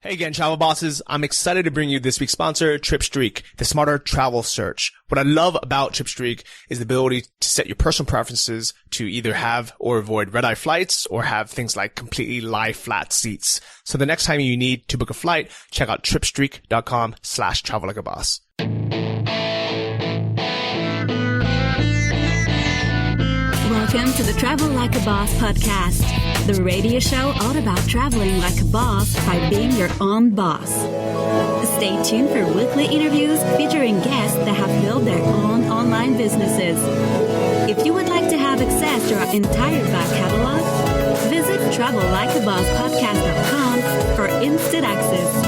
Hey again, travel bosses. I'm excited to bring you this week's sponsor, TripStreak, the smarter travel search. What I love about TripStreak is the ability to set your personal preferences to either have or avoid red-eye flights or have things like completely lie flat seats. So the next time you need to book a flight, check out tripstreak.com/travel-like-a-boss. Welcome to the Travel Like a Boss podcast, the radio show all about traveling like a boss by being your own boss. Stay tuned for weekly interviews featuring guests that have built their own online businesses. If you would like to have access to our entire back catalog, visit travellikeabosspodcast.com for instant access.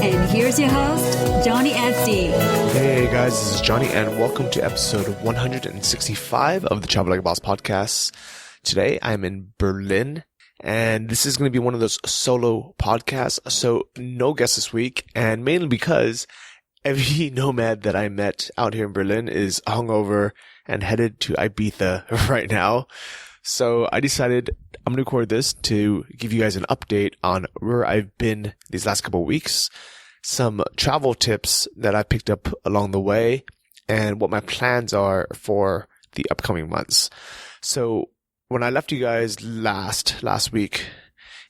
And here's your host, Johnny FD. Hey guys, this is Johnny and welcome to episode 165 of the Travel Like a Boss podcast. Today I'm in Berlin and this is going to be one of those solo podcasts. So no guests this week, and mainly because every nomad that I met out here in Berlin is hungover and headed to Ibiza right now. So I decided I'm going to record this to give you guys an update on where I've been these last couple of weeks, some travel tips that I picked up along the way, and what my plans are for the upcoming months. So when I left you guys last week,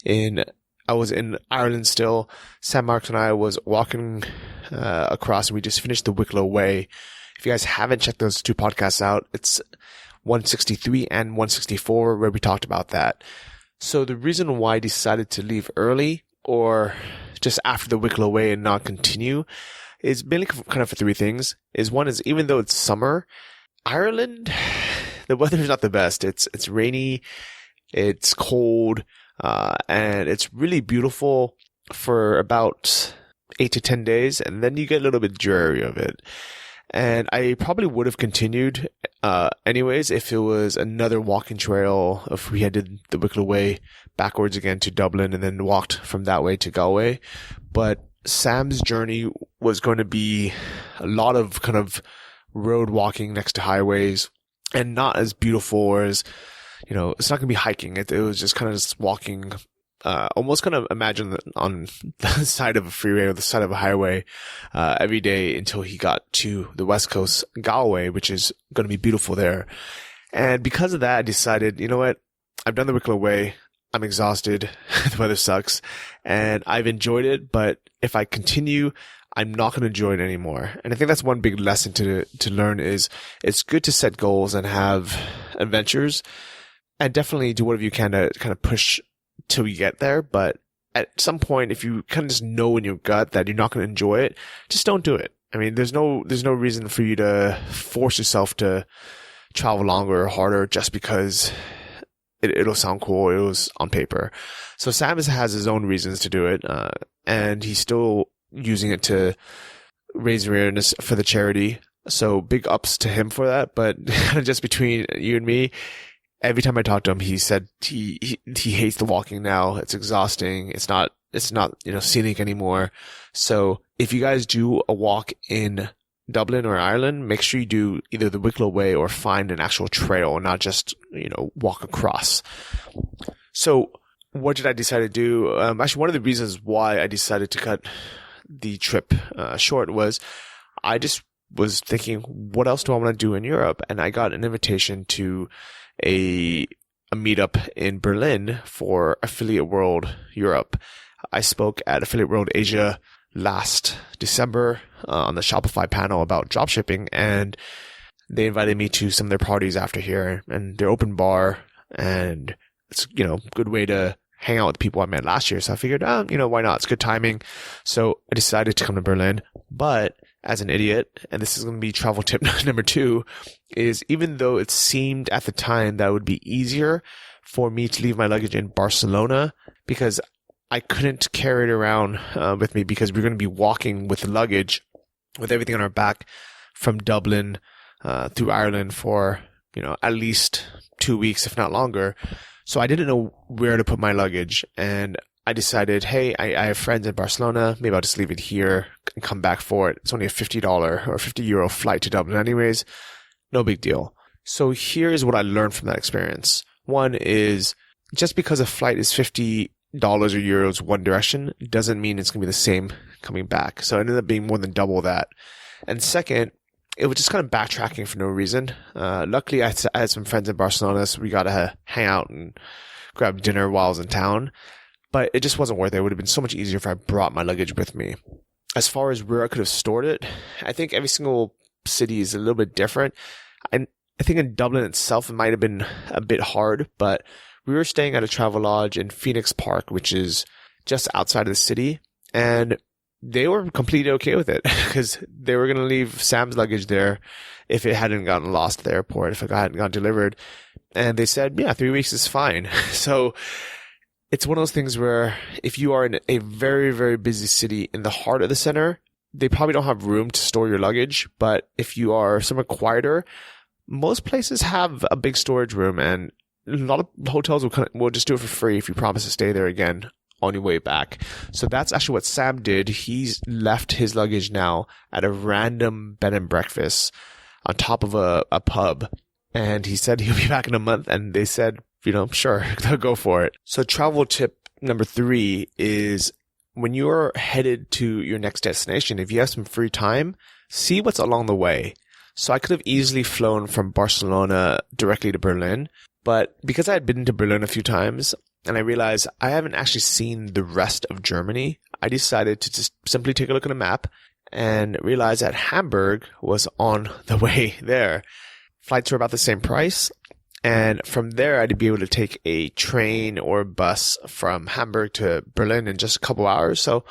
I was in Ireland still. Sam Marks and I was walking across, and we just finished the Wicklow Way. If you guys haven't checked those two podcasts out, it's 163 and 164 where we talked about that. So the reason why I decided to leave early or just after the Wicklow Way and not continue is mainly kind of for three things. One is, even though it's summer, Ireland, the weather is not the best. It's rainy, it's cold, and it's really beautiful for about 8 to 10 days, and then you get a little bit dreary of it. And I probably would have continued anyways if it was another walking trail, if we had did the Wicklow Way backwards again to Dublin and then walked from that way to Galway. But Sam's journey was going to be a lot of kind of road walking next to highways and not as beautiful as, it's not going to be hiking. It was just kind of just walking, almost kind of imagine on the side of a freeway or the side of a highway every day until he got to the West Coast, Galway, which is going to be beautiful there. And because of that, I decided, you know what? I've done the Wicklow Way. I'm exhausted. The weather sucks. And I've enjoyed it. But if I continue, I'm not going to enjoy it anymore. And I think that's one big lesson to learn is it's good to set goals and have adventures and definitely do whatever you can to kind of push till you get there. But at some point, if you kind of just know in your gut that you're not going to enjoy it, just don't do it. I mean, there's no reason for you to force yourself to travel longer or harder just because it'll sound cool. It was on paper. So Sam has his own reasons to do it. And he's still using it to raise awareness for the charity. So big ups to him for that. But just between you and me, every time I talk to him, he said he hates the walking now. It's exhausting. It's not scenic anymore. So if you guys do a walk in Dublin or Ireland, make sure you do either the Wicklow Way or find an actual trail, not just, walk across. So what did I decide to do? Actually, one of the reasons why I decided to cut the trip short was I just was thinking, what else do I want to do in Europe? And I got an invitation to a meetup in Berlin for Affiliate World Europe. I spoke at Affiliate World Asia last December on the Shopify panel about dropshipping, and they invited me to some of their parties after here, and they're open bar, and it's, good way to hang out with people I met last year. So I figured, why not? It's good timing. So I decided to come to Berlin, but as an idiot, and this is going to be travel tip number 2, is even though it seemed at the time that it would be easier for me to leave my luggage in Barcelona because I couldn't carry it around with me because we're going to be walking with the luggage, with everything on our back from Dublin through Ireland for, at least 2 weeks, if not longer. So I didn't know where to put my luggage, and I decided, hey, I have friends in Barcelona. Maybe I'll just leave it here and come back for it. It's only a $50 or 50 euro flight to Dublin anyways. No big deal. So here's what I learned from that experience. One is just because a flight is 50 dollars or euros one direction doesn't mean it's going to be the same coming back. So it ended up being more than double that. And second, it was just kind of backtracking for no reason. Luckily, I had some friends in Barcelona, so we got to hang out and grab dinner while I was in town. But it just wasn't worth it. It would have been so much easier if I brought my luggage with me. As far as where I could have stored it, I think every single city is a little bit different. And I think in Dublin itself, it might have been a bit hard, but we were staying at a travel lodge in Phoenix Park, which is just outside of the city. And they were completely okay with it because they were going to leave Sam's luggage there if it hadn't gotten lost at the airport, if it hadn't gotten delivered. And they said, yeah, 3 weeks is fine. So it's one of those things where if you are in a very, very busy city in the heart of the center, they probably don't have room to store your luggage. But if you are somewhere quieter, most places have a big storage room, and a lot of hotels will just do it for free if you promise to stay there again on your way back. So that's actually what Sam did. He's left his luggage now at a random bed and breakfast on top of a pub. And he said he'll be back in a month. And they said, sure, go for it. So travel tip number 3 is when you're headed to your next destination, if you have some free time, see what's along the way. So I could have easily flown from Barcelona directly to Berlin. But because I had been to Berlin a few times, and I realized I haven't actually seen the rest of Germany, I decided to just simply take a look at a map and realize that Hamburg was on the way there. Flights were about the same price. And from there, I'd be able to take a train or a bus from Hamburg to Berlin in just a couple hours. So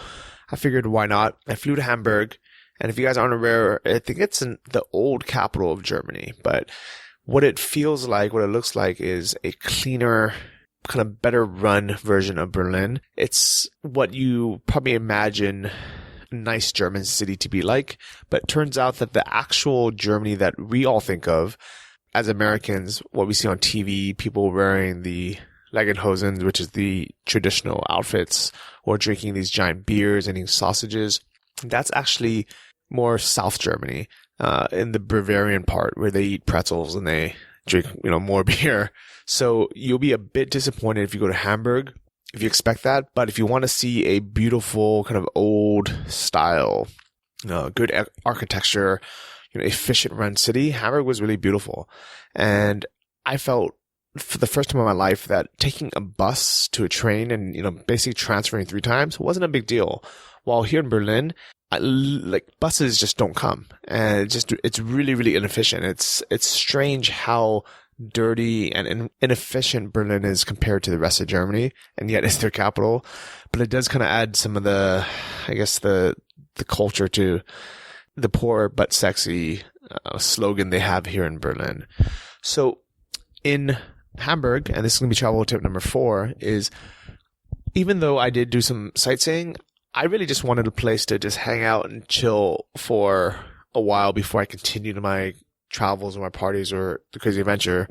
I figured, why not? I flew to Hamburg. And if you guys aren't aware, I think it's in the old capital of Germany. But what it feels like, what it looks like is a cleaner, kind of better run version of Berlin. It's what you probably imagine a nice German city to be like, but it turns out that the actual Germany that we all think of as Americans, what we see on TV, people wearing the Lederhosen, which is the traditional outfits, or drinking these giant beers and eating sausages, that's actually more South Germany, in the Bavarian part where they eat pretzels and they drink, more beer. So you'll be a bit disappointed if you go to Hamburg, if you expect that. But if you want to see a beautiful kind of old style, good architecture, efficient run city, Hamburg was really beautiful. And I felt for the first time in my life that taking a bus to a train and, basically transferring 3 times wasn't a big deal. While here in Berlin, buses just don't come, and it's really, really inefficient. It's strange how dirty and inefficient Berlin is compared to the rest of Germany, and yet it's their capital. But it does kind of add some of the culture to the poor but sexy slogan they have here in Berlin. So in Hamburg, and this is going to be travel tip number 4, is even though I did do some sightseeing, I really just wanted a place to just hang out and chill for a while before I continued my travels or my parties or the crazy adventure.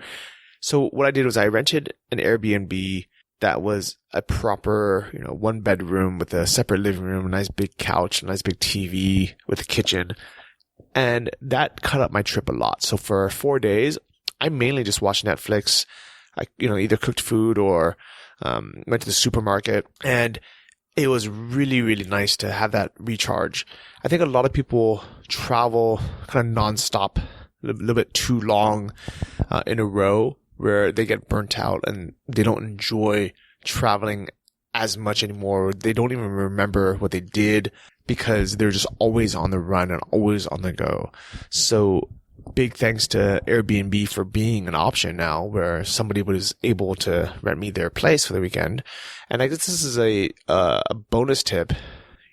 So what I did was I rented an Airbnb that was a proper, 1 bedroom with a separate living room, a nice big couch, a nice big TV with a kitchen. And that cut up my trip a lot. So for 4 days, I mainly just watched Netflix. I, either cooked food or went to the supermarket, and it was really, really nice to have that recharge. I think a lot of people travel kind of nonstop, a little bit too long in a row, where they get burnt out and they don't enjoy traveling as much anymore. They don't even remember what they did because they're just always on the run and always on the go. So big thanks to Airbnb for being an option now, where somebody was able to rent me their place for the weekend. And I guess this is a bonus tip,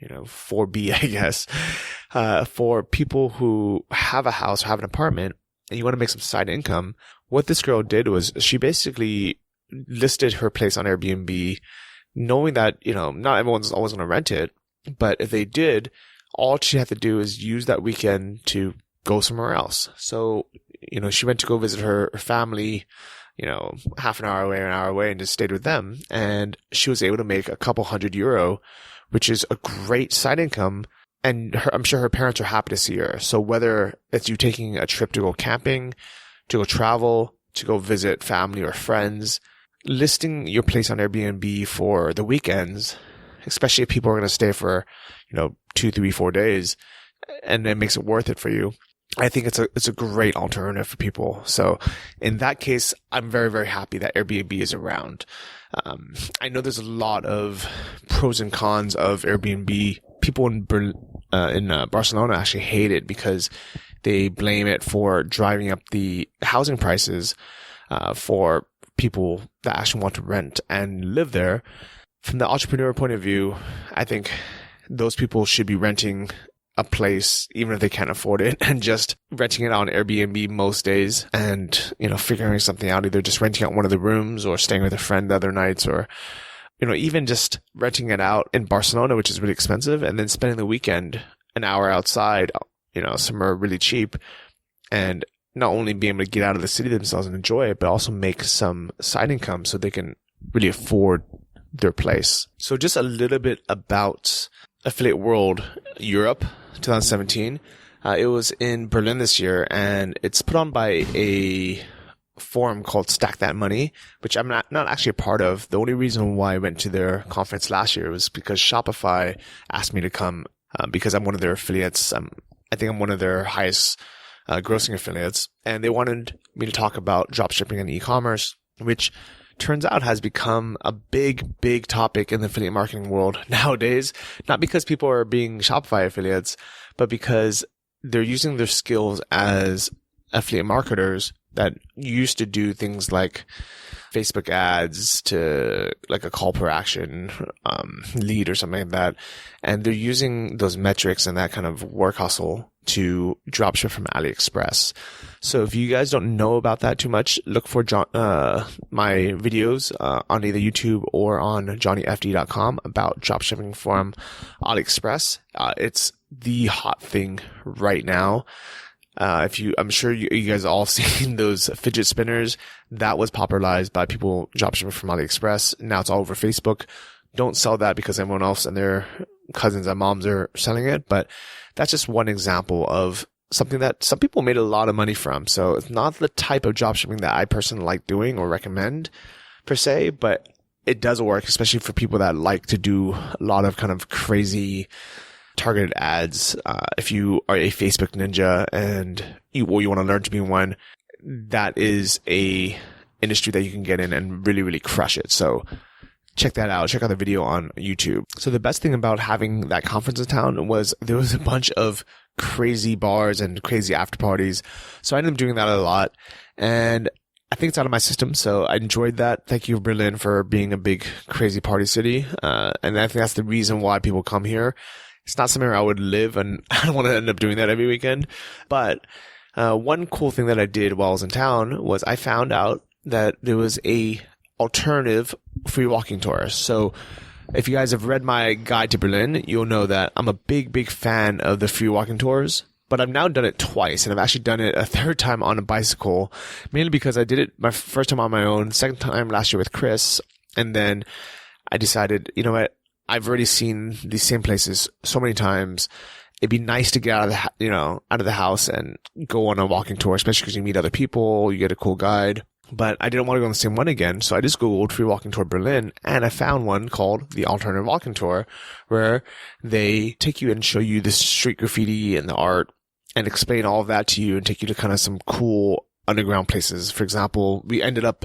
4B, I guess, for people who have a house or have an apartment and you want to make some side income. What this girl did was she basically listed her place on Airbnb, knowing that, not everyone's always going to rent it, but if they did, all she had to do is use that weekend to go somewhere else. So, she went to go visit her family, half an hour away and just stayed with them. And she was able to make a couple €100, which is a great side income. And I'm sure her parents are happy to see her. So whether it's you taking a trip to go camping, to go travel, to go visit family or friends, listing your place on Airbnb for the weekends, especially if people are going to stay for, 2, 3, 4 days, and it makes it worth it for you, I think it's a great alternative for people. So in that case, I'm very, very happy that Airbnb is around. I know there's a lot of pros and cons of Airbnb. People in Barcelona actually hate it because they blame it for driving up the housing prices for people that actually want to rent and live there. From the entrepreneur point of view, I think those people should be renting a place, even if they can't afford it, and just renting it on Airbnb most days and, figuring something out, either just renting out one of the rooms or staying with a friend the other nights, or, even just renting it out in Barcelona, which is really expensive, and then spending the weekend an hour outside, somewhere really cheap, and not only being able to get out of the city themselves and enjoy it, but also make some side income so they can really afford their place. So just a little bit about Affiliate World Europe 2017. It was in Berlin this year, and it's put on by a forum called Stack That Money, which I'm not actually a part of. The only reason why I went to their conference last year was because Shopify asked me to come because I'm one of their affiliates. I think I'm one of their highest grossing affiliates, and they wanted me to talk about dropshipping and e-commerce, which turns out has become a big, big topic in the affiliate marketing world nowadays. Not because people are being Shopify affiliates, but because they're using their skills as affiliate marketers that used to do things like Facebook ads to like a call per action lead or something like that. And they're using those metrics and that kind of work hustle to dropship from AliExpress. So if you guys don't know about that too much, look for my videos on either YouTube or on johnnyfd.com about dropshipping from AliExpress. It's the hot thing right now. I'm sure you guys all seen those fidget spinners that was popularized by people dropshipping from AliExpress. Now it's all over Facebook. Don't sell that because everyone else and their cousins and moms are selling it. But that's just one example of something that some people made a lot of money from. So it's not the type of dropshipping that I personally like doing or recommend per se, but it does work, especially for people that like to do a lot of kind of crazy targeted ads. If you are a Facebook ninja and you want to learn to be one, that is a industry that you can get in and really, really crush it. So check that out. Check out the video on YouTube. So the best thing about having that conference in town was there was a bunch of crazy bars and crazy after parties. So I ended up doing that a lot, and I think it's out of my system. So I enjoyed that. Thank you, Berlin, for being a big crazy party city. And I think that's the reason why people come here. It's not somewhere I would live, and I don't want to end up doing that every weekend. But one cool thing that I did while I was in town was I found out that there was a alternative free walking tour. So if you guys have read my guide to Berlin, you'll know that I'm a big, big fan of the free walking tours. But I've now done it twice, and I've actually done it a third time on a bicycle, mainly because I did it my first time on my own, second time last year with Chris, and then I decided, you know what, I've already seen these same places so many times. It'd be nice to get out of the house and go on a walking tour, especially because you meet other people, you get a cool guide. But I didn't want to go on the same one again, so I just Googled free walking tour Berlin, and I found one called the Alternative Walking Tour, where they take you and show you the street graffiti and the art and explain all of that to you and take you to kind of some cool underground places. For example, we ended up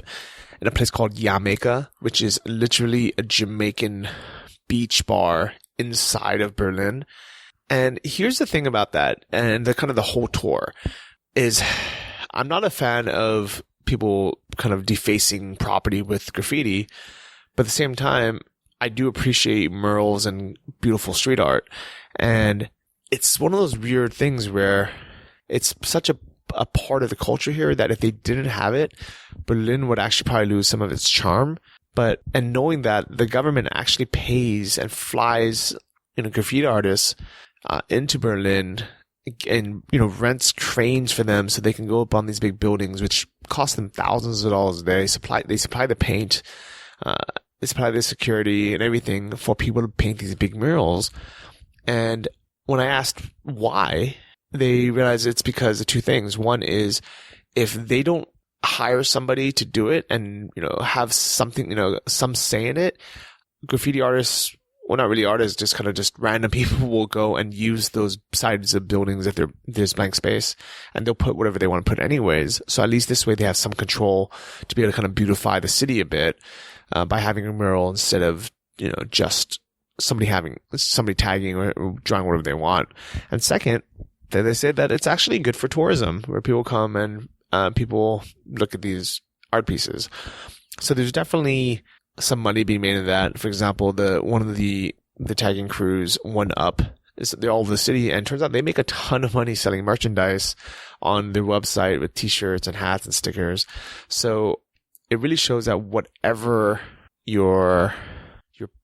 in a place called Jamaica, which is literally a Jamaican beach bar inside of Berlin. And here's the thing about that, and the kind of the whole tour is, I'm not a fan of people kind of defacing property with graffiti, but at the same time, I do appreciate murals and beautiful street art. And it's one of those weird things where it's such a part of the culture here that if they didn't have it, Berlin would actually probably lose some of its charm. And knowing that the government actually pays and flies, graffiti artists into Berlin and, rents cranes for them so they can go up on these big buildings, which cost them thousands of dollars a day. They supply the paint, they supply the security and everything for people to paint these big murals. And when I asked why, they realized it's because of two things. One is, if they don't hire somebody to do it and, have something, some say in it. Graffiti artists, well, not really artists, just random people will go and use those sides of buildings if there's blank space, and they'll put whatever they want to put anyways. So at least this way they have some control to be able to kind of beautify the city a bit, by having a mural instead of, just somebody tagging or drawing whatever they want. And second, they say that it's actually good for tourism, where people come and, people look at these art pieces. So there's definitely some money being made in that. For example, one of the tagging crews, One Up, they're all over the city, and turns out they make a ton of money selling merchandise on their website with t-shirts and hats and stickers. So it really shows that whatever your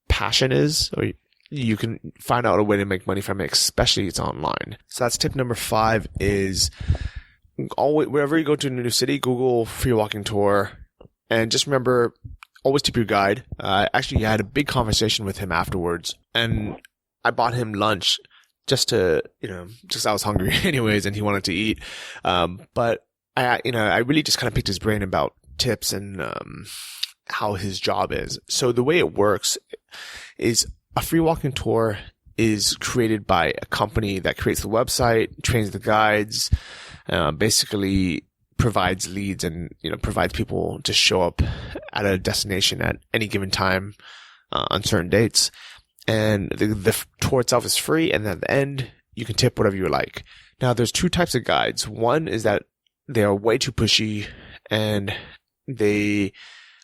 passion is, or you can find out a way to make money from it, especially it's online. So that's tip number 5 is always, wherever you go to a new city, Google free walking tour, and just remember, always tip your guide. Actually, I had a big conversation with him afterwards, and I bought him lunch just to, just I was hungry anyways, and he wanted to eat. But I really just kind of picked his brain about tips and, how his job is. So the way it works is a free walking tour is created by a company that creates the website, trains the guides, basically provides leads and, provides people to show up at a destination at any given time, on certain dates. And the tour itself is free. And at the end, you can tip whatever you like. Now, there's 2 types of guides. One is that they are way too pushy and they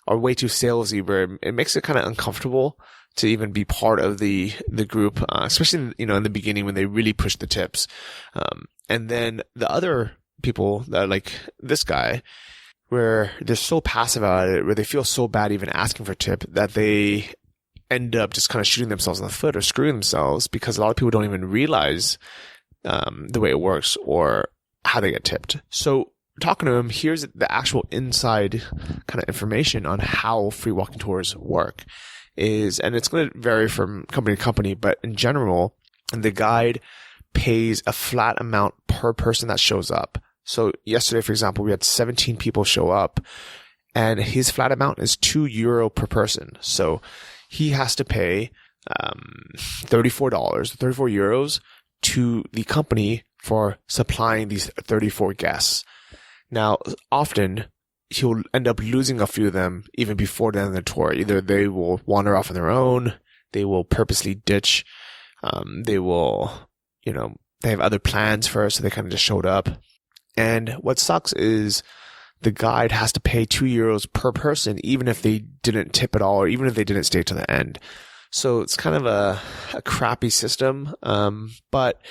are way too salesy, where it makes it kind of uncomfortable to even be part of the group, especially, in the beginning when they really push the tips. And then the other people that are like this guy, where they're so passive about it, where they feel so bad even asking for a tip that they end up just kind of shooting themselves in the foot or screwing themselves, because a lot of people don't even realize the way it works or how they get tipped. So talking to him, here's the actual inside kind of information on how free walking tours work. And it's going to vary from company to company, but in general, the guide pays a flat amount per person that shows up. So yesterday, for example, we had 17 people show up, and his flat amount is €2 per person. So he has to pay $34 euros to the company for supplying these 34 guests. Now, often he'll end up losing a few of them even before the end of the tour. Either they will wander off on their own, they will purposely ditch, they will, they have other plans first, so they kind of just showed up. And what sucks is the guide has to pay €2 per person, even if they didn't tip at all, or even if they didn't stay to the end. So it's kind of a crappy system, but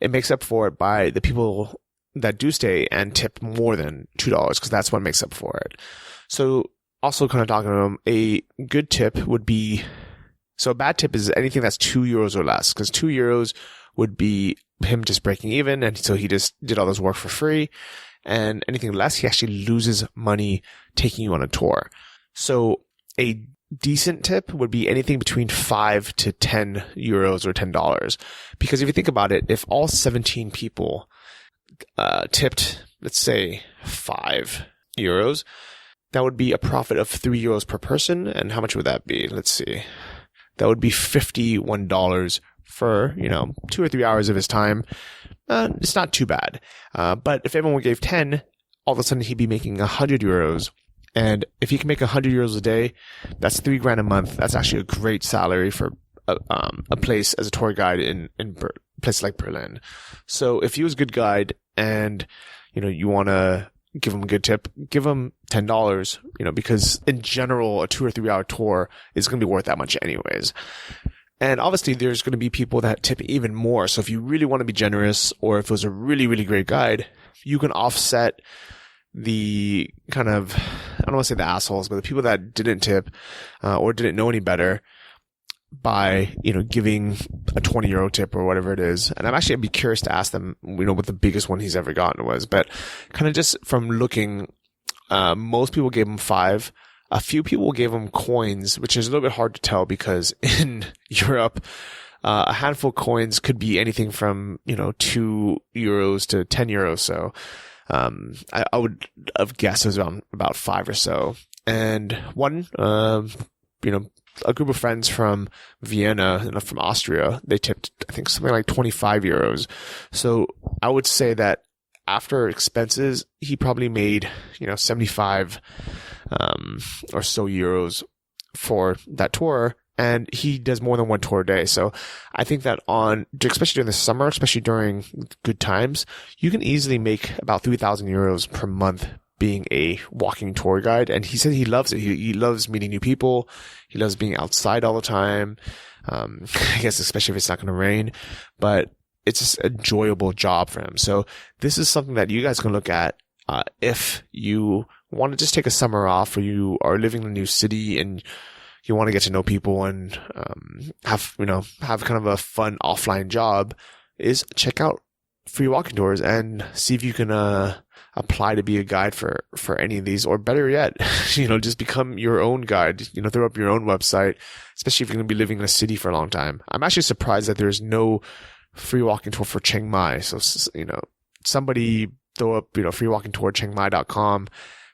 it makes up for it by the people that do stay and tip more than $2, because that's what makes up for it. So also kind of talking to them, a good tip would be, so a bad tip is anything that's €2 or less, because €2 would be him just breaking even, and so he just did all this work for free. And anything less, he actually loses money taking you on a tour. So a decent tip would be anything between €5 to €10 or $10. Because if you think about it, if all 17 people tipped, let's say €5, that would be a profit of €3 per person. And how much would that be? Let's see. That would be $51 for, 2 or 3 hours of his time. It's not too bad. But if everyone gave 10, all of a sudden he'd be making €100. And if he can make €100 a day, that's $3,000 a month. That's actually a great salary for a place as a tour guide in places like Berlin. So if he was a good guide and, you want to give him a good tip, give him $10, because in general, a 2 or 3 hour tour is going to be worth that much anyways. And obviously there's going to be people that tip even more. So if you really want to be generous, or if it was a really, really great guide, you can offset the kind of, I don't want to say the assholes, but the people that didn't tip, or didn't know any better by, giving a €20 tip or whatever it is. And I'd be curious to ask them, what the biggest one he's ever gotten was, but kind of just from looking, most people gave him 5. A few people gave him coins, which is a little bit hard to tell because in Europe, a handful of coins could be anything from, €2 to €10. So, I would have guessed it was around about 5 or so. And one, a group of friends from Vienna, from Austria, they tipped, I think, something like 25 euros. So I would say that after expenses, he probably made, 75 or so euros for that tour. And he does more than one tour a day. So I think that especially during the summer, especially during good times, you can easily make about 3,000 euros per month being a walking tour guide. And he said he loves it. He loves meeting new people. He loves being outside all the time. I guess especially if it's not going to rain, but it's just an enjoyable job for him. So this is something that you guys can look at, if you want to just take a summer off, or you are living in a new city and you want to get to know people and, have kind of a fun offline job, is check out free walking tours and see if you can, apply to be a guide for any of these, or better yet, just become your own guide, throw up your own website, especially if you're going to be living in a city for a long time. I'm actually surprised that there's no free walking tour for Chiang Mai. So, somebody throw up, freewalkingtour.chiangmai.com,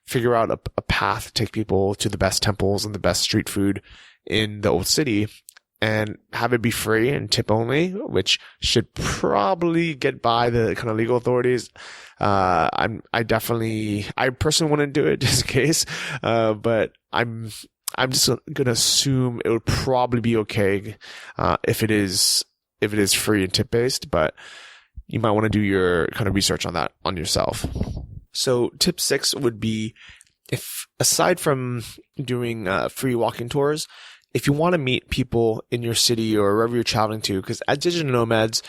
figure out a path to take people to the best temples and the best street food in the old city, and have it be free and tip only, which should probably get by the kind of legal authorities. I personally wouldn't do it just in case, but I'm just gonna assume it would probably be okay, if it is free and tip based, but you might want to do your kind of research on that on yourself. So tip 6 would be, if aside from doing free walking tours, if you want to meet people in your city or wherever you're traveling to, because as digital nomads,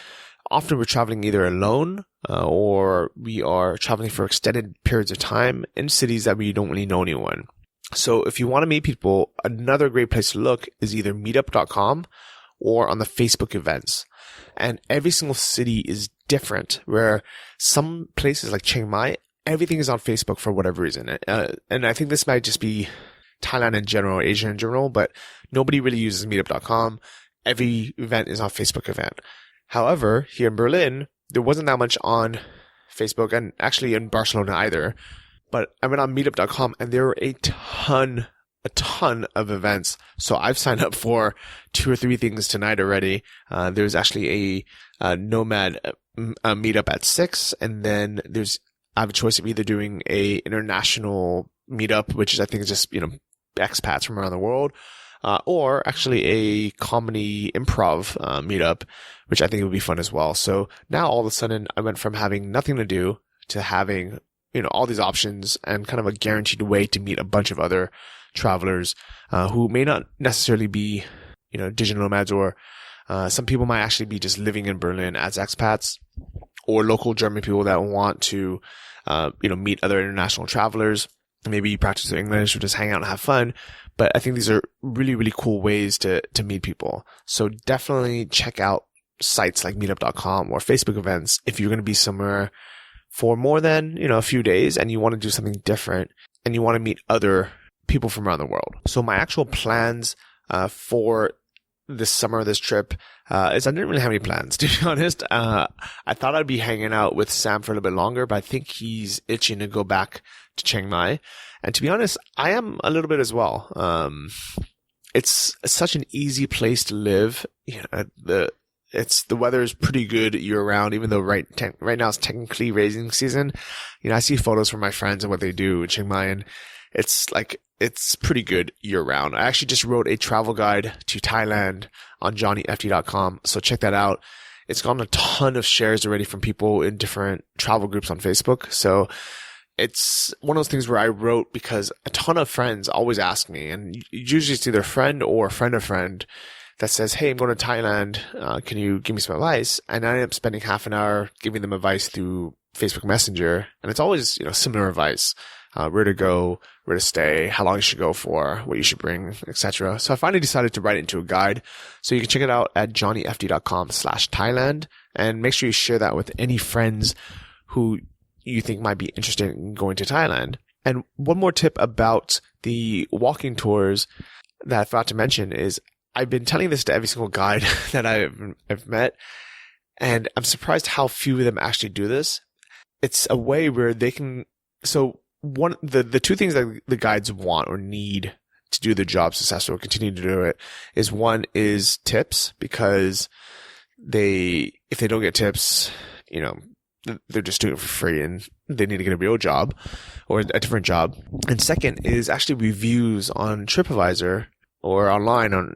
often we're traveling either alone, or we are traveling for extended periods of time in cities that we don't really know anyone. So if you want to meet people, another great place to look is either meetup.com or on the Facebook events. And every single city is different, where some places like Chiang Mai, everything is on Facebook for whatever reason. And I think this might just be Thailand in general, Asia in general, but nobody really uses meetup.com. Every event is on Facebook event. However, here in Berlin, there wasn't that much on Facebook, and actually in Barcelona either. But I went on meetup.com and there were a ton of events. So I've signed up for 2 or 3 things tonight already. There's actually a nomad meetup at 6, and then I have a choice of either doing a international meetup, which I think is just, expats from around the world, or actually a comedy improv meetup, which I think would be fun as well. So now all of a sudden I went from having nothing to do to having, all these options and kind of a guaranteed way to meet a bunch of other travelers, who may not necessarily be, digital nomads, or some people might actually be just living in Berlin as expats, or local German people that want to, meet other international travelers. Maybe practice their English or just hang out and have fun. But I think these are really, really cool ways to meet people. So definitely check out sites like meetup.com or Facebook events if you're going to be somewhere for more than, a few days and you want to do something different and you want to meet other people from around the world. So my actual plans for this summer, this trip, is I didn't really have any plans, to be honest. I thought I'd be hanging out with Sam for a little bit longer, but I think he's itching to go back to Chiang Mai. And to be honest, I am a little bit as well. It's such an easy place to live. The weather is pretty good year round, even though right now it's technically raising season. I see photos from my friends and what they do in Chiang Mai, and it's pretty good year round. I actually just wrote a travel guide to Thailand on johnnyft.com. So check that out. It's gotten a ton of shares already from people in different travel groups on Facebook. So it's one of those things where I wrote because a ton of friends always ask me, and usually it's either a friend or a friend of friend that says, hey, I'm going to Thailand. Can you give me some advice? And I end up spending half an hour giving them advice through Facebook Messenger. And it's always, similar advice. Where to go, where to stay, how long you should go for, what you should bring, etc. So I finally decided to write it into a guide. So you can check it out at johnnyft.com/Thailand, and make sure you share that with any friends who you think might be interested in going to Thailand. And one more tip about the walking tours that I forgot to mention is I've been telling this to every single guide that I've met, and I'm surprised how few of them actually do this. it's a way where they can, so the two things that the guides want or need to do the job successful or continue to do it is, one is tips, because if they don't get tips, they're just doing it for free and they need to get a real job or a different job. And second is actually reviews on TripAdvisor or online on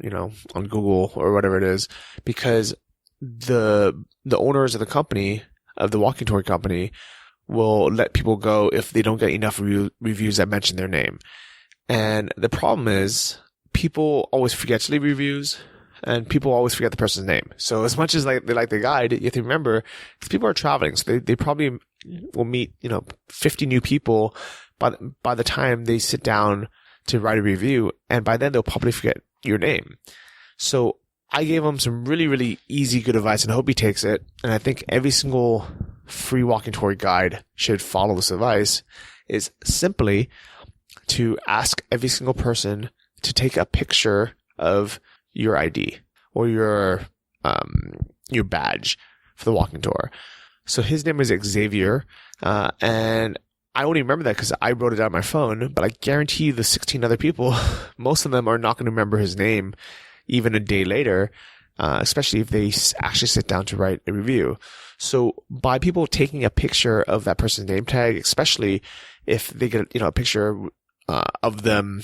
Google or whatever it is, because the owners of the company, of the walking tour company, will let people go if they don't get enough reviews that mention their name. And the problem is people always forget to leave reviews, and people always forget the person's name. So as much as they like the guide, you have to remember, these people are traveling, so they probably will meet 50 new people by the time they sit down to write a review, and by then they'll probably forget your name. So I gave him some really, really easy, good advice, and I hope he takes it. And I think every single free walking tour guide should follow this advice, is simply to ask every single person to take a picture of your ID or your badge for the walking tour. So his name is Xavier, and I only remember that because I wrote it down on my phone, but I guarantee you the 16 other people, most of them are not going to remember his name even a day later, especially if they actually sit down to write a review. So by people taking a picture of that person's name tag, especially if they get a picture of them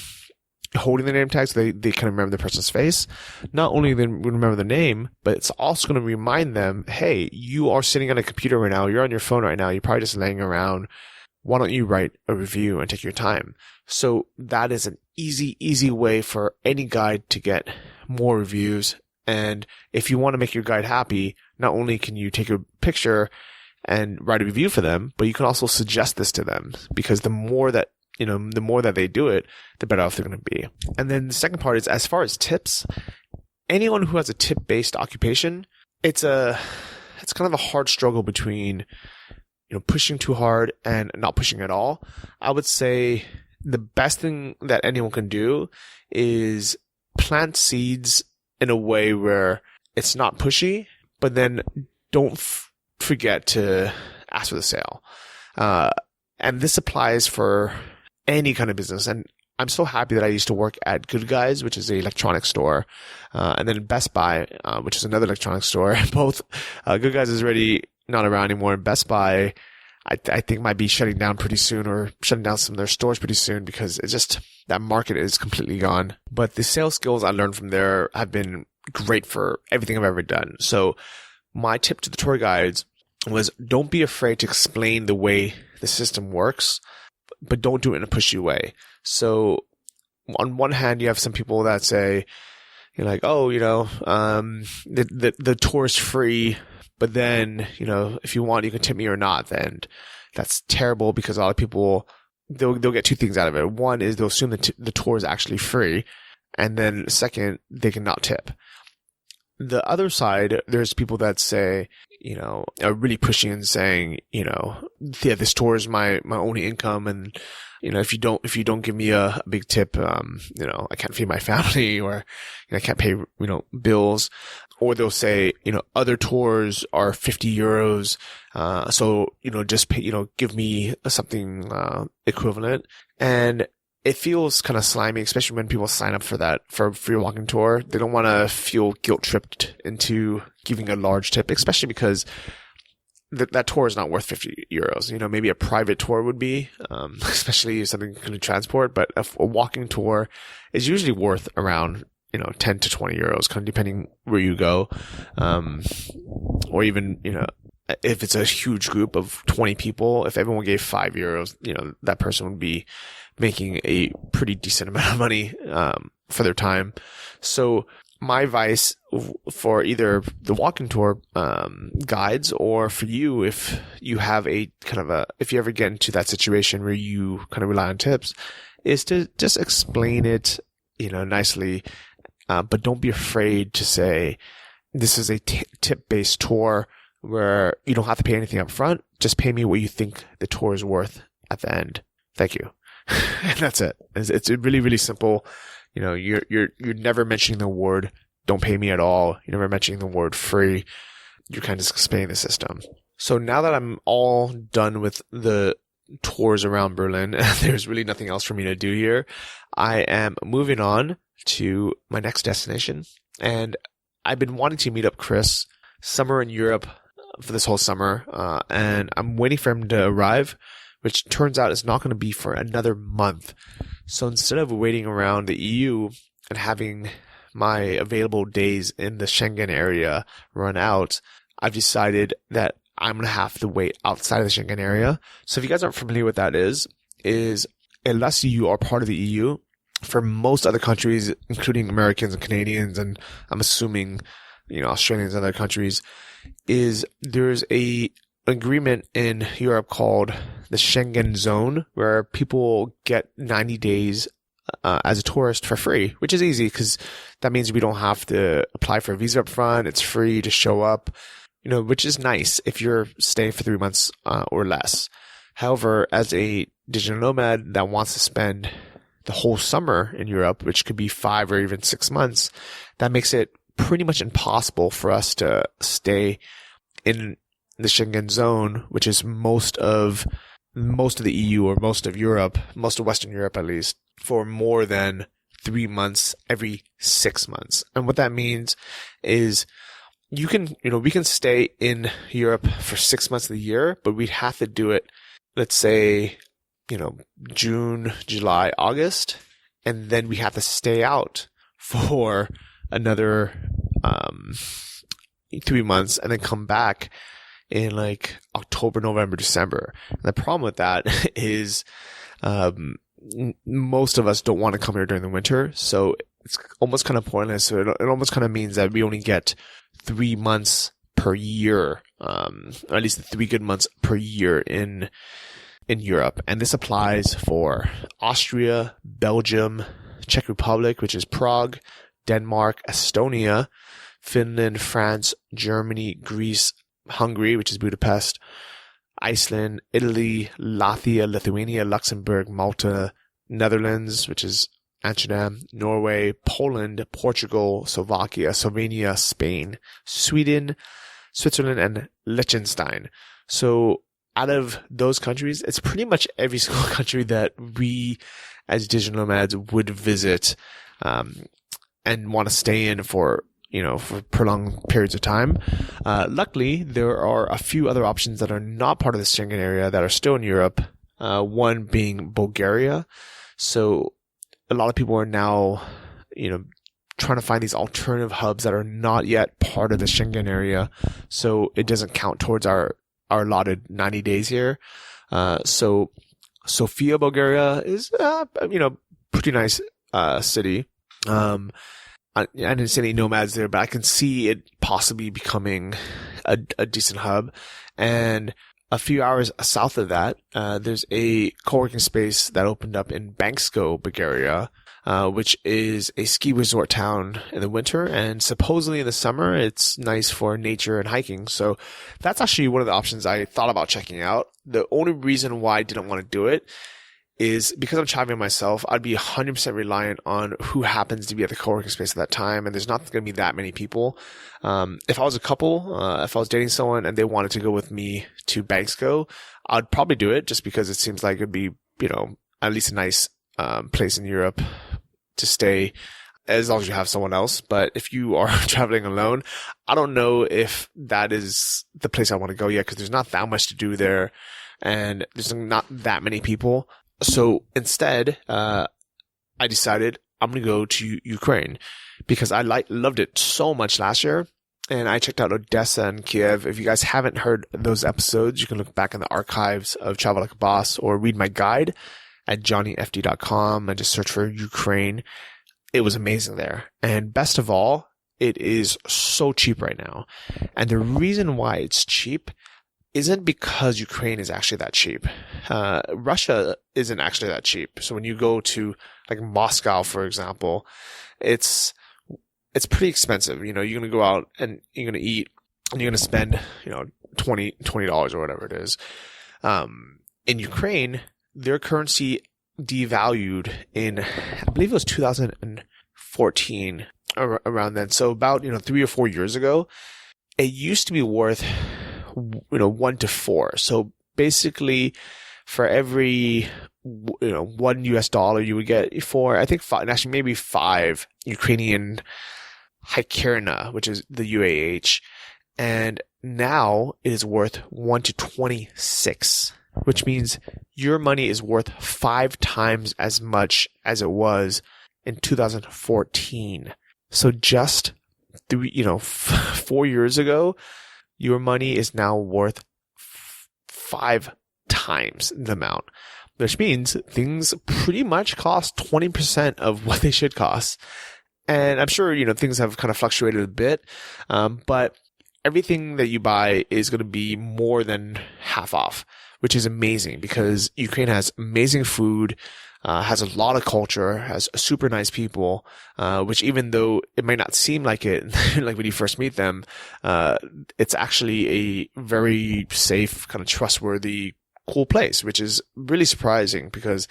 holding the name tag, so they can remember the person's face, not only they remember the name, but it's also going to remind them, hey, you are sitting on a computer right now, you're on your phone right now, you're probably just laying around. Why don't you write a review and take your time? So that is an easy way for any guide to get more reviews. And if you want to make your guide happy, not only can you take a picture and write a review for them, but you can also suggest this to them, because the more that they do it, the better off they're going to be. And then the second part is, as far as tips, anyone who has a tip-based occupation, it's kind of a hard struggle between pushing too hard and not pushing at all. I would say the best thing that anyone can do is plant seeds in a way where it's not pushy, but then don't forget to ask for the sale. And this applies for any kind of business. And I'm so happy that I used to work at Good Guys, which is an electronics store, and then Best Buy, which is another electronics store. Both Good Guys is already not around anymore, and Best Buy, I think, might be shutting down pretty soon, or shutting down some of their stores pretty soon, because it's just, that market is completely gone. But the sales skills I learned from there have been great for everything I've ever done. So my tip to the tour guides was, don't be afraid to explain the way the system works, but don't do it in a pushy way. So on one hand, you have some people that say, the tour is free, but then, if you want, you can tip me or not. Then that's terrible, because a lot of people, they'll get two things out of it. One is they'll assume that the tour is actually free. And then second, they can not tip. The other side, there's people that say, are really pushing and saying, this tour is my only income. And, if you don't give me a big tip, I can't feed my family, or I can't pay, bills. Or they'll say, other tours are 50 euros. So, just pay, give me something, equivalent. And it feels kind of slimy, especially when people sign up for that, for a free walking tour. They don't want to feel guilt tripped into giving a large tip, especially because that tour is not worth 50 euros. Maybe a private tour would be, especially something you can transport, but a walking tour is usually worth around 10 to 20 euros, kind of depending where you go. Or even, if it's a huge group of 20 people, if everyone gave 5 euros, that person would be making a pretty decent amount of money, for their time. So my advice for either the walking tour, guides, or for you, if you have if you ever get into that situation where you kind of rely on tips, is to just explain it, nicely. But don't be afraid to say, this is a tip-based tour where you don't have to pay anything up front. Just pay me what you think the tour is worth at the end. Thank you. And that's it. It's really, really simple. You're never mentioning the word "don't pay me" at all. You're never mentioning the word "free." You're kind of just explaining the system. So now that I'm all done with the tours around Berlin, there's really nothing else for me to do here. I am moving on to my next destination, and I've been wanting to meet up Chris somewhere in Europe for this whole summer, and I'm waiting for him to arrive, which turns out is not going to be for another month. So instead of waiting around the EU and having my available days in the Schengen area run out, I've decided that I'm going to have to wait outside of the Schengen area. So if you guys aren't familiar with that is unless you are part of the EU, for most other countries, including Americans and Canadians, and I'm assuming, Australians and other countries, there's a agreement in Europe called the Schengen Zone, where people get 90 days as a tourist for free, which is easy because that means we don't have to apply for a visa up front. It's free to show up, which is nice if you're staying for 3 months or less. However, as a digital nomad that wants to spend the whole summer in Europe, which could be 5 or even 6 months, that makes it pretty much impossible for us to stay in the Schengen zone, which is most of the EU or most of Europe, most of Western Europe at least, for more than 3 months every 6 months. And what that means is we can stay in Europe for 6 months of the year, but we'd have to do it, let's say, June, July, August, and then we have to stay out for another 3 months and then come back in like October, November, December. And the problem with that is most of us don't want to come here during the winter, so it's almost kind of pointless. So it almost kind of means that we only get 3 months per year, or at least 3 good months per year in Europe. And this applies for Austria, Belgium, Czech Republic, which is Prague, Denmark, Estonia, Finland, France, Germany, Greece, Hungary, which is Budapest, Iceland, Italy, Latvia, Lithuania, Luxembourg, Malta, Netherlands, which is Amsterdam, Norway, Poland, Portugal, Slovakia, Slovenia, Spain, Sweden, Switzerland, and Liechtenstein. So out of those countries, it's pretty much every single country that we as digital nomads would visit and want to stay in for prolonged periods of time. Luckily, there are a few other options that are not part of the Schengen area that are still in Europe, one being Bulgaria. So a lot of people are now, trying to find these alternative hubs that are not yet part of the Schengen area, so it doesn't count towards our allotted 90 days here. So Sofia, Bulgaria is, pretty nice city. I didn't see any nomads there, but I can see it possibly becoming a decent hub. And a few hours south of that, there's a co-working space that opened up in Bansko, Bulgaria, which is a ski resort town in the winter. And supposedly in the summer, it's nice for nature and hiking. So that's actually one of the options I thought about checking out. The only reason why I didn't want to do it is because I'm traveling myself, I'd be 100% reliant on who happens to be at the co-working space at that time, and there's not going to be that many people. If I was a couple, if I was dating someone and they wanted to go with me to Bansko, I'd probably do it just because it seems like it'd be, at least a nice place in Europe to stay as long as you have someone else. But if you are traveling alone, I don't know if that is the place I want to go yet, because there's not that much to do there and there's not that many people. So instead, I decided I'm going to go to Ukraine because I loved it so much last year. And I checked out Odessa and Kiev. If you guys haven't heard those episodes, you can look back in the archives of Travel Like a Boss or read my guide at johnnyfd.com and just search for Ukraine. It was amazing there. And best of all, it is so cheap right now. And the reason why it's cheap isn't because Ukraine is actually that cheap. Russia isn't actually that cheap. So when you go to like Moscow, for example, it's pretty expensive. You're going to go out and you're going to eat and you're going to spend, $20 or whatever it is. In Ukraine, their currency devalued in, I believe it was 2014 around then. So about, 3 or 4 years ago, it used to be worth 1 to 4. So basically for every, $1 you would get 4, I think 5, actually maybe 5 Ukrainian hryvnia, which is the UAH. And now it is worth 1 to 26, which means your money is worth 5 times as much as it was in 2014. So just 4 years ago, your money is now worth 5 times the amount, which means things pretty much cost 20% of what they should cost. And I'm sure, things have kind of fluctuated a bit, but everything that you buy is going to be more than half off, which is amazing because Ukraine has amazing food, has a lot of culture, has super nice people, which even though it might not seem like it, like when you first meet them, it's actually a very safe, kind of trustworthy, cool place, which is really surprising because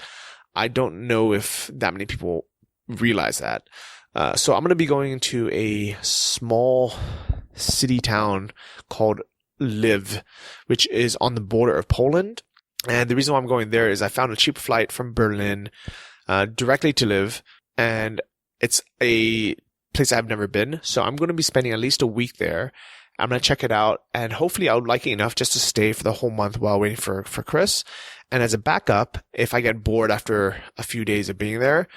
I don't know if that many people realize that. So I'm going to be going to a small city town called Lviv, which is on the border of Poland. And the reason why I'm going there is I found a cheap flight from Berlin directly to Lviv, and it's a place I've never been. So I'm going to be spending at least a week there. I'm going to check it out, and hopefully I would like it enough just to stay for the whole month while waiting for Chris. And as a backup, if I get bored after a few days of being there,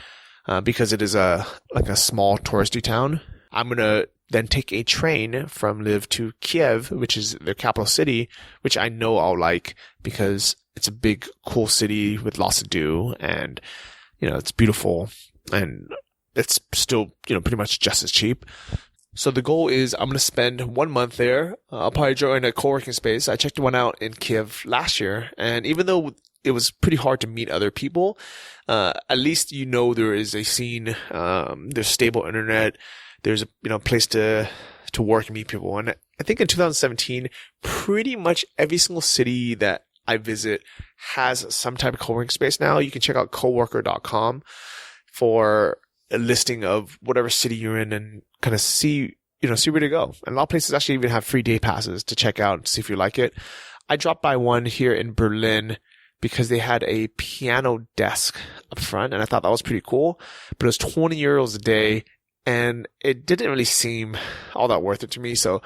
because it is a small touristy town, I'm going to then take a train from Lviv to Kiev, which is their capital city, which I know I'll like because it's a big, cool city with lots to do, and, it's beautiful, and it's still, pretty much just as cheap. So the goal is I'm going to spend 1 month there. I'll probably join a co-working space. I checked one out in Kiev last year, and even though it was pretty hard to meet other people, at least there is a scene, there's stable internet, there's a place to work and meet people. And I think in 2017, pretty much every single city that I visit has some type of co-working space now. You can check out coworker.com for a listing of whatever city you're in and kind of see where to go. And a lot of places actually even have free day passes to check out and see if you like it. I dropped by one here in Berlin because they had a piano desk up front, and I thought that was pretty cool. But it was 20 euros a day, and it didn't really seem all that worth it to me. So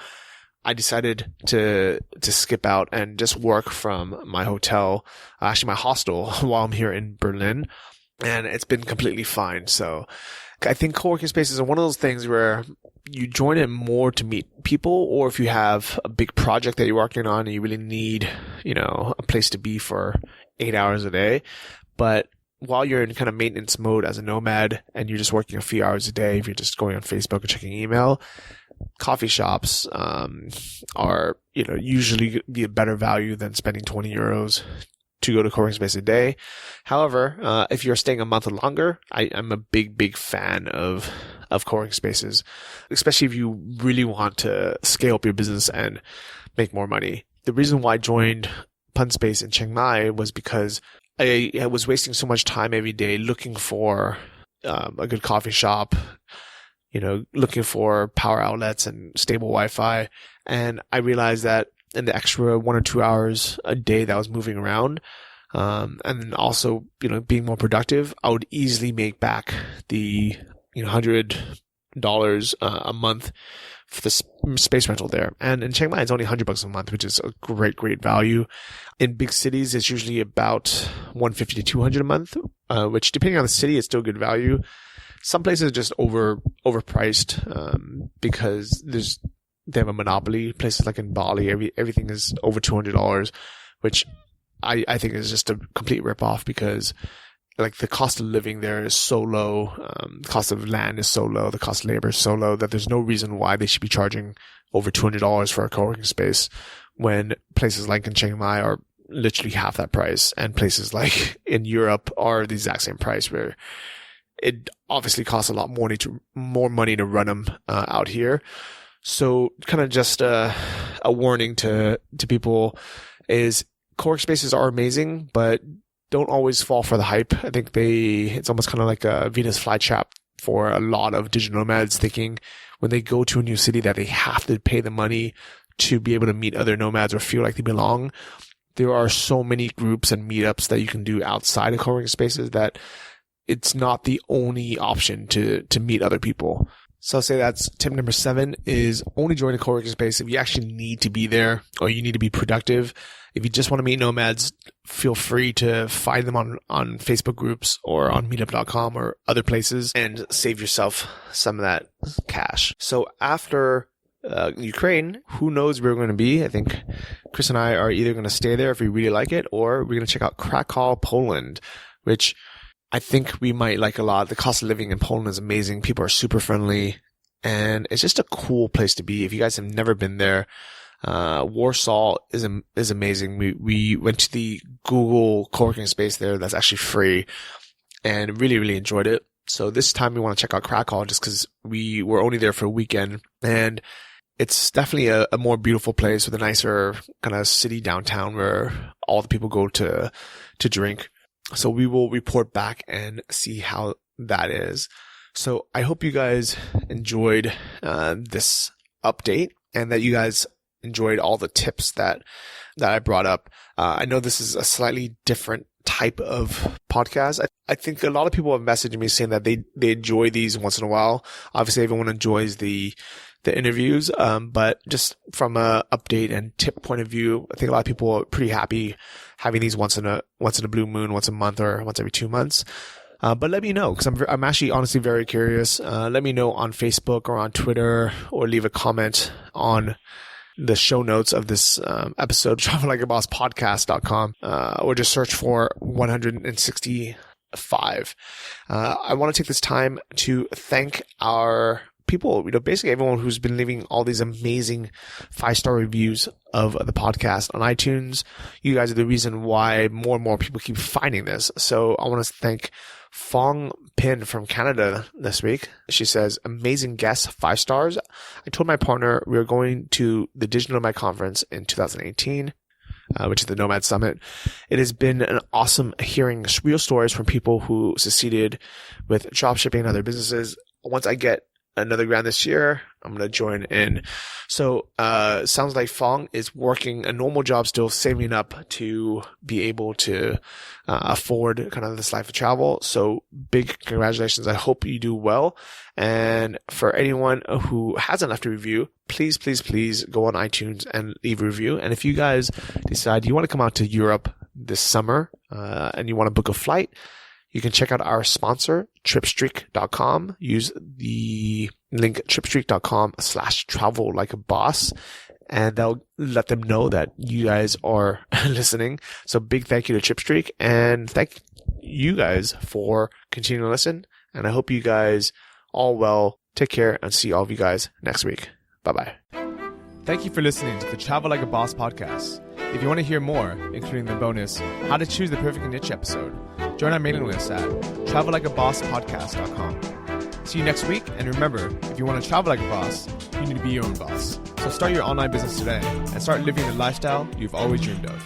I decided to skip out and just work from my hotel, actually my hostel, while I'm here in Berlin. And it's been completely fine. So I think co-working spaces are one of those things where you join it more to meet people, or if you have a big project that you're working on and you really need, a place to be for 8 hours a day. But while you're in kind of maintenance mode as a nomad and you're just working a few hours a day, if you're just going on Facebook or checking email, coffee shops are, usually be a better value than spending 20 euros to go to co-working space a day. However, if you're staying a month or longer, I'm a big fan of co-working spaces, especially if you really want to scale up your business and make more money. The reason why I joined Punspace in Chiang Mai was because I was wasting so much time every day looking for a good coffee shop, looking for power outlets and stable Wi-Fi. And I realized that in the extra 1 or 2 hours a day that I was moving around, and then also, being more productive, I would easily make back the, $100 a month for the space rental there. And in Chiang Mai, it's only $100 a month, which is a great value. In big cities, it's usually about $150 to $200 a month, which depending on the city, is still good value. Some places are just overpriced, because they have a monopoly. Places like in Bali, everything is over $200, which I think is just a complete ripoff because like the cost of living there is so low, the cost of land is so low, the cost of labor is so low that there's no reason why they should be charging over $200 for a co-working space when places like in Chiang Mai are literally half that price, and places like in Europe are the exact same price, where it obviously costs a lot more money to run them out here. So kind of just a warning to people is co-work spaces are amazing, but don't always fall for the hype. I think it's almost kind of like a Venus flytrap for a lot of digital nomads, thinking when they go to a new city that they have to pay the money to be able to meet other nomads or feel like they belong, there are so many groups and meetups that you can do outside of co-working spaces that it's not the only option to meet other people. So I'll say that's tip number 7 is only join a co-working space if you actually need to be there or you need to be productive. If you just want to meet nomads, feel free to find them on Facebook groups or on meetup.com or other places and save yourself some of that cash. So after Ukraine, who knows where we're going to be? I think Chris and I are either going to stay there if we really like it, or we're going to check out Krakow, Poland, which I think we might like a lot. The cost of living in Poland is amazing. People are super friendly, and it's just a cool place to be. If you guys have never been there, Warsaw is amazing. We went to the Google co-working space there that's actually free, and really, really enjoyed it. So this time we want to check out Krakow just because we were only there for a weekend, and it's definitely a more beautiful place with a nicer kind of city downtown where all the people go to drink. So we will report back and see how that is. So I hope you guys enjoyed this update and that you guys enjoyed all the tips that I brought up. I know this is a slightly different type of podcast. I think a lot of people have messaged me saying that they enjoy these once in a while. Obviously, everyone enjoys the interviews, but just from a update and tip point of view, I think a lot of people are pretty happy having these once in a blue moon, once a month or once every 2 months. But let me know, because I'm actually honestly very curious. Let me know on Facebook or on Twitter, or leave a comment on the show notes of this episode, travellikeaBossPodcast.com, or just search for 165. I want to take this time to thank our people, basically everyone who's been leaving all these amazing 5-star reviews of the podcast on iTunes. You guys are the reason why more and more people keep finding this. So I want to thank Fong Pin from Canada this week. She says, amazing guest, 5 stars. I told my partner we were going to the Digital Nomad Conference in 2018, which is the Nomad Summit. It has been an awesome hearing real stories from people who succeeded with dropshipping and other businesses. Once I get another grant this year, I'm going to join in. So, sounds like Fong is working a normal job still, saving up to be able to afford kind of this life of travel. So big congratulations. I hope you do well. And for anyone who hasn't left a review, please, please, please go on iTunes and leave a review. And if you guys decide you want to come out to Europe this summer, and you want to book a flight, you can check out our sponsor, tripstreak.com. Use the link tripstreak.com/travellikeaboss, and they'll let them know that you guys are listening. So big thank you to TripStreak, and thank you guys for continuing to listen. And I hope you guys all well. Take care, and see all of you guys next week. Bye-bye. Thank you for listening to the Travel Like a Boss podcast. If you want to hear more, including the bonus, How to Choose the Perfect Niche episode, join our mailing list at travellikeabosspodcast.com. See you next week, and remember, if you want to travel like a boss, you need to be your own boss. So start your online business today and start living the lifestyle you've always dreamed of.